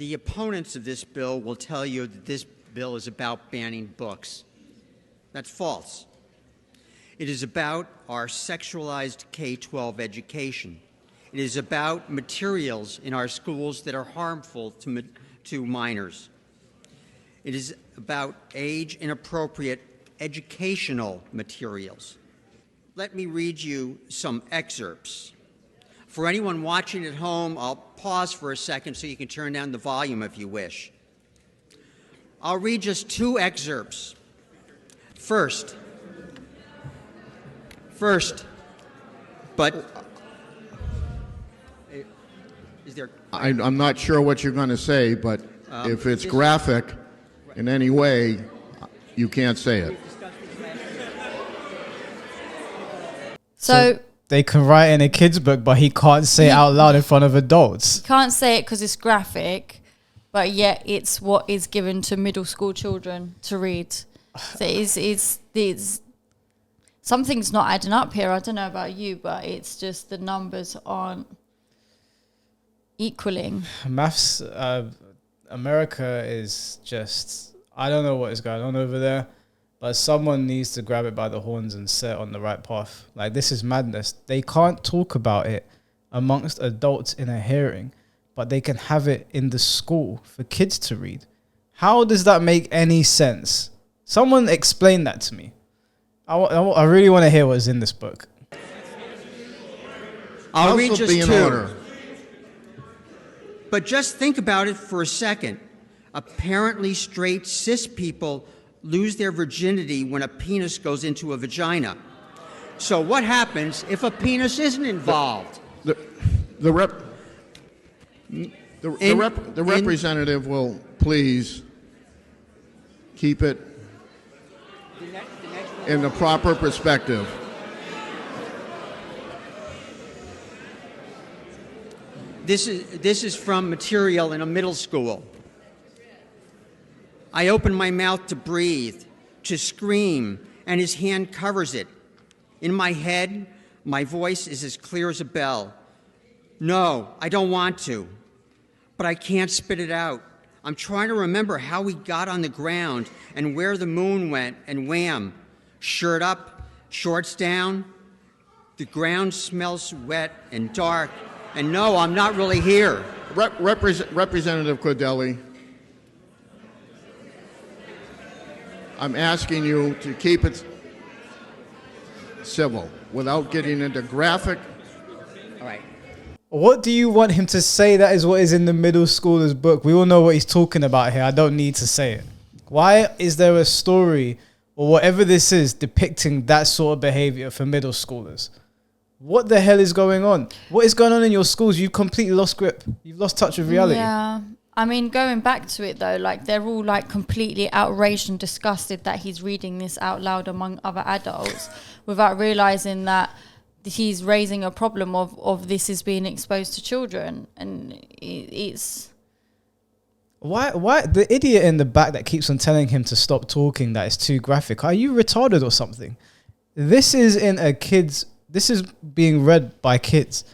The opponents of this bill will tell you that this bill is about banning books. That's false. It is about our sexualized K-12 education. It is about materials in our schools that are harmful to minors. It is about age-inappropriate educational materials. Let me read you some excerpts. For anyone watching at home, I'll pause for a second so you can turn down the volume if you wish. I'll read just two excerpts. First, but is there? I'm not sure what you're going to say, but if it's graphic in any way, you can't say it. So they can write in a kid's book, but he can't say it out loud in front of adults. He can't say it because it's graphic, but yet it's what is given to middle school children to read. So it's something's not adding up here. I don't know about you, but it's just the numbers aren't equaling. Maths, America is just, I don't know what is going on over there, but someone needs to grab it by the horns and set it on the right path. Like, this is madness. They can't talk about it amongst adults in a hearing, but they can have it in the school for kids to read. How does that make any sense? Someone explain that to me. I really want to hear what's in this book. I'll read just two. But just think about it for a second. Apparently straight cis people lose their virginity when a penis goes into a vagina. So what happens if a penis isn't involved? The representative will please keep it in the proper perspective. This is from material in a middle school. I open my mouth to breathe, to scream, and his hand covers it. In my head, my voice is as clear as a bell. No, I don't want to, but I can't spit it out. I'm trying to remember how we got on the ground and where the moon went, and wham, shirt up, shorts down. The ground smells wet and dark, and no, I'm not really here. Representative Cordelli, I'm asking you to keep it civil without getting into graphic. All right. What do you want him to say? That is what is in the middle schooler's book. We all know what he's talking about here. I don't need to say it. Why is there a story or whatever this is depicting that sort of behavior for middle schoolers? What the hell is going on? What is going on in your schools? You've completely lost grip. You've lost touch with reality. Yeah. I mean, going back to it though, like they're all like completely outraged and disgusted that he's reading this out loud among other adults without realizing that he's raising a problem of this is being exposed to children. And it's... Why the idiot in the back that keeps on telling him to stop talking, that is too graphic? Are you retarded or something? This is being read by kids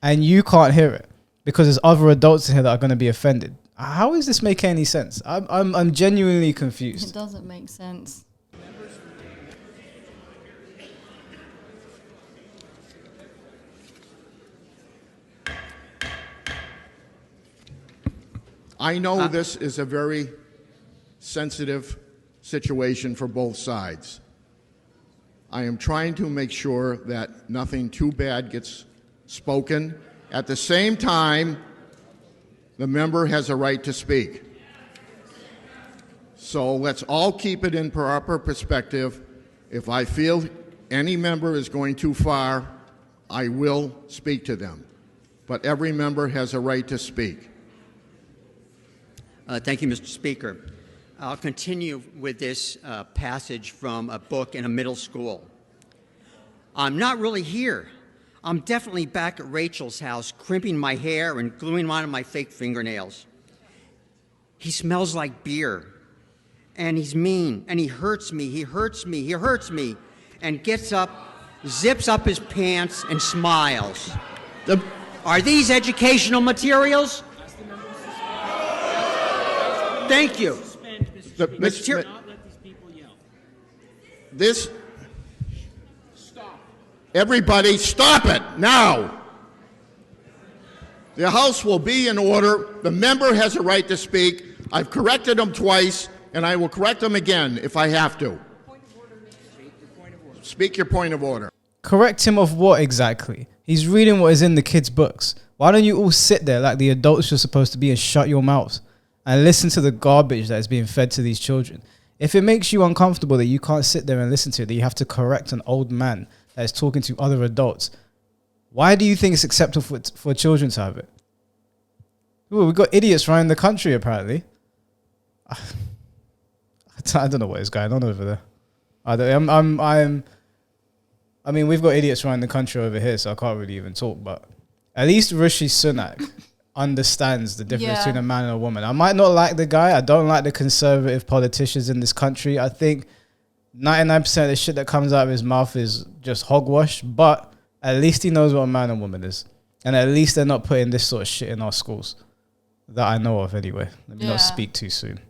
and you can't hear it because there's other adults in here that are going to be offended. How does this make any sense? I'm genuinely confused. It doesn't make sense. I know this is a very sensitive situation for both sides. I am trying to make sure that nothing too bad gets spoken. At the same time, the member has a right to speak. So let's all keep it in proper perspective. If I feel any member is going too far, I will speak to them. But every member has a right to speak. Thank you, Mr. Speaker. I'll continue with this passage from a book in a middle school. I'm not really here. I'm definitely back at Rachel's house, crimping my hair and gluing on my fake fingernails. He smells like beer, and he's mean, and he hurts me, and gets up, zips up his pants, and smiles. Are these educational materials? Thank you. Mr. This. Everybody, stop it now. The House will be in order. The member has a right to speak. I've corrected him twice, and I will correct him again if I have to. Speak your point of order. Correct him of what exactly? He's reading what is in the kids' books. Why don't you all sit there like the adults you're supposed to be and shut your mouths and listen to the garbage that is being fed to these children? If it makes you uncomfortable that you can't sit there and listen to it, that you have to correct an old man that is talking to other adults, why do you think it's acceptable for children to have it? Ooh, we've got idiots running the country, apparently. I don't know what is going on over there. I mean, we've got idiots running the country over here, so I can't really even talk. But at least Rishi Sunak understands the difference between a man and a woman. I might not like the guy. I don't like the conservative politicians in this country. I think 99% of the shit that comes out of his mouth is just hogwash. But at least he knows what a man and woman is. And at least they're not putting this sort of shit in our schools. That I know of, anyway. Let me not speak too soon.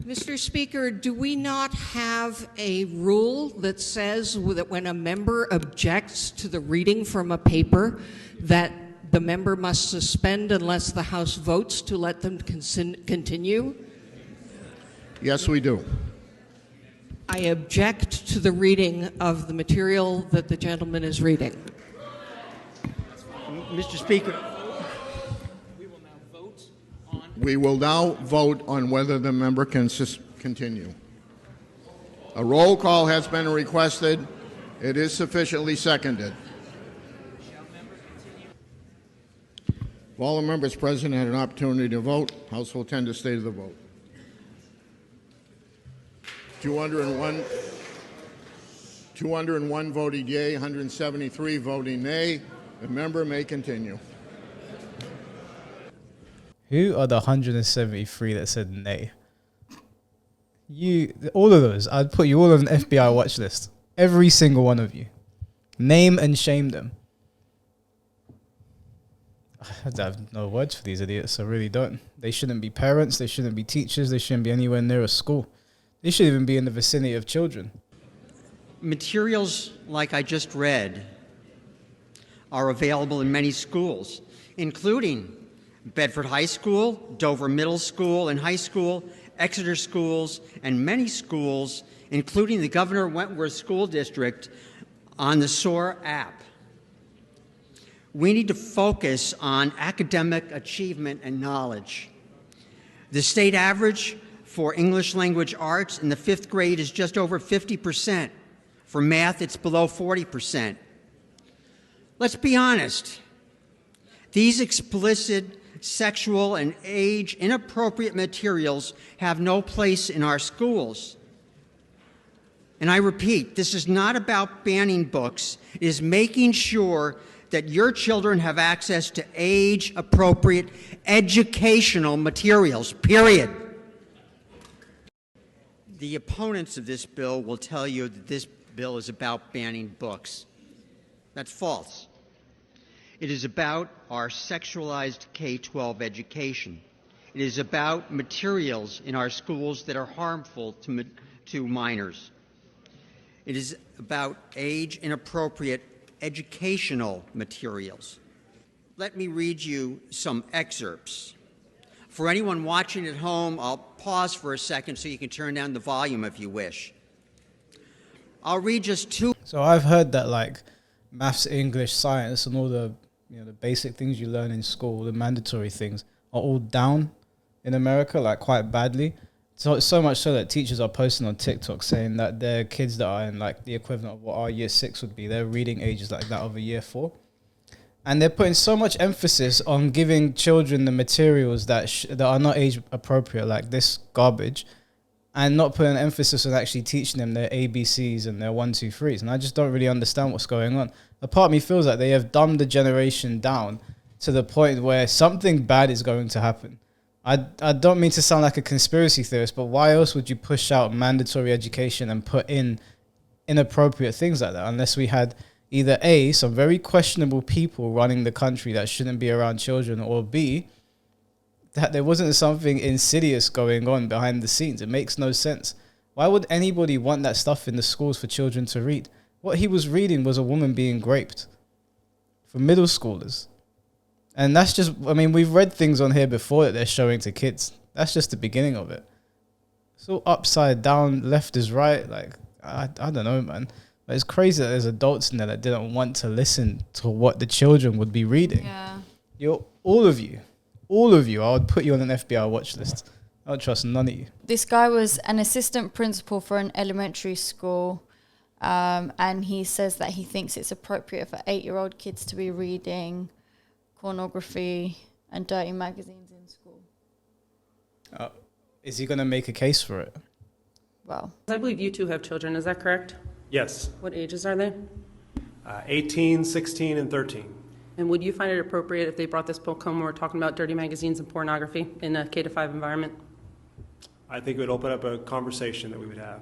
Mr. Speaker, do we not have a rule that says that when a member objects to the reading from a paper, that the member must suspend unless the House votes to let them continue? Yes, we do. I object to the reading of the material that the gentleman is reading. Mr. Speaker. We will now vote on whether the member can continue. A roll call has been requested. It is sufficiently seconded. If all the members present had an opportunity to vote, House will tend to state of the vote. 201 voted yea, 173 voting nay. The member may continue. Who are the 173 that said nay? All of those. I'd put you all on an FBI watch list. Every single one of you. Name and shame them. I have no words for these idiots. I really don't. They shouldn't be parents. They shouldn't be teachers. They shouldn't be anywhere near a school. They shouldn't even be in the vicinity of children. Materials like I just read are available in many schools, including Bedford High School, Dover Middle School and High School, Exeter schools, and many schools, including the Governor Wentworth School District, on the SOAR app. We need to focus on academic achievement and knowledge. The state average for English language arts in the 5th grade is just over 50%. For math, it's below 40%. Let's be honest. These explicit sexual and age inappropriate materials have no place in our schools. And I repeat, this is not about banning books. It is making sure that your children have access to age-appropriate educational materials, period. The opponents of this bill will tell you that this bill is about banning books. That's false. It is about our sexualized K-12 education. It is about materials in our schools that are harmful to minors. It is about age-inappropriate educational materials. Let me read you some excerpts. For anyone watching at home, I'll pause for a second so you can turn down the volume if you wish. I'll read just two. So I've heard that like maths, English, science, and all the the basic things you learn in school, the mandatory things, are all down in America, like quite badly. So much so that teachers are posting on TikTok saying that their kids that are in like the equivalent of what our year 6 would be, their reading age is like that of a year 4. And they're putting so much emphasis on giving children the materials that are not age appropriate, like this garbage, and not putting emphasis on actually teaching them their ABCs and their 1, 2, 3s. And I just don't really understand what's going on. A part of me feels like they have dumbed the generation down to the point where something bad is going to happen. I don't mean to sound like a conspiracy theorist, but why else would you push out mandatory education and put in inappropriate things like that unless we had either A, some very questionable people running the country that shouldn't be around children, or B, that there wasn't something insidious going on behind the scenes. It makes no sense. Why would anybody want that stuff in the schools for children to read? What he was reading was a woman being raped for middle schoolers. And that's just, I mean, we've read things on here before that they're showing to kids. That's just the beginning of it. So upside down, left is right. Like, I don't know, man. But it's crazy that there's adults in there that didn't want to listen to what the children would be reading. Yeah. All of you, I would put you on an FBI watch list. I don't trust none of you. This guy was an assistant principal for an elementary school. And he says that he thinks it's appropriate for 8-year-old kids to be reading pornography and dirty magazines in school. Is he going to make a case for it? Well, I believe you two have children, is that correct? Yes. What ages are they? 18, 16, and 13. And would you find it appropriate if they brought this book home and we're talking about dirty magazines and pornography in a K-5 environment? I think it would open up a conversation that we would have.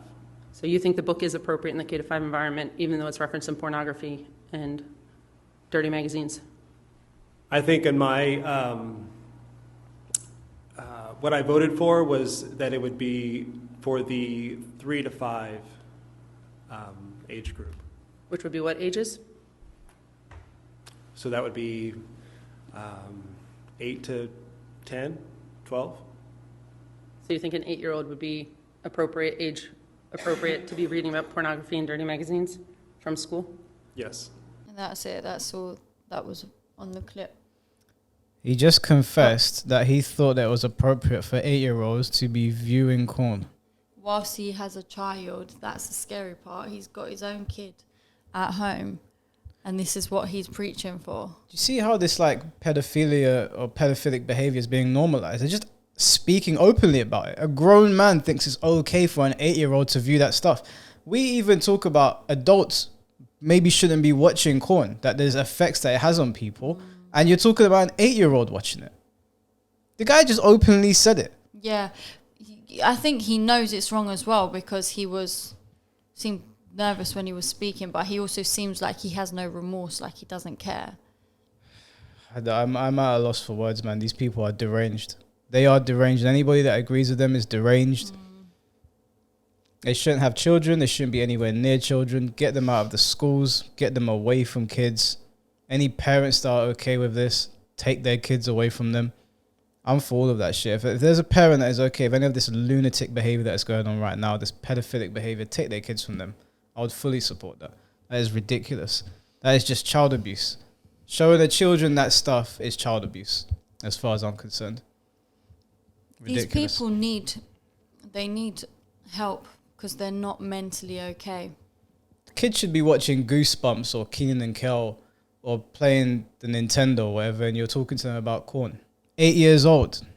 So you think the book is appropriate in the K-5 environment, even though it's referencing pornography and dirty magazines? I think in my, what I voted for was that it would be for the 3 to 5 age group. Which would be what ages? So that would be 8 to 10, 12. So you think an 8-year-old would be appropriate to be reading about pornography and dirty magazines from school? Yes. and that's it. That's all that was on the clip. He just confessed that he thought that it was appropriate for 8-year-olds to be viewing porn. Whilst he has a child, that's the scary part. He's got his own kid at home, and this is what he's preaching for. Do you see how this like pedophilia or pedophilic behavior is being normalized? They're just speaking openly about it. A grown man thinks it's okay for an 8-year-old to view that stuff. We even talk about adults maybe shouldn't be watching porn, that there's effects that it has on people, and you're talking about an 8-year-old watching it. The guy just openly said it. Yeah, I think he knows it's wrong as well, because seemed nervous when he was speaking, but he also seems like he has no remorse, like he doesn't care. I'm at a loss for words, man. These people are deranged. They are deranged. Anybody that agrees with them is deranged. They shouldn't have children. They shouldn't be anywhere near children. Get them out of the schools. Get them away from kids. Any parents that are okay with this, take their kids away from them. I'm for all of that shit. If there's a parent that is okay with any of this lunatic behavior that is going on right now, this pedophilic behavior, take their kids from them. I would fully support that. That is ridiculous. That is just child abuse. Showing the children that stuff is child abuse, as far as I'm concerned. Ridiculous. These people need help because they're not mentally okay. Kids should be watching Goosebumps or Kenan and Kel or playing the Nintendo or whatever, and you're talking to them about corn. 8 years old.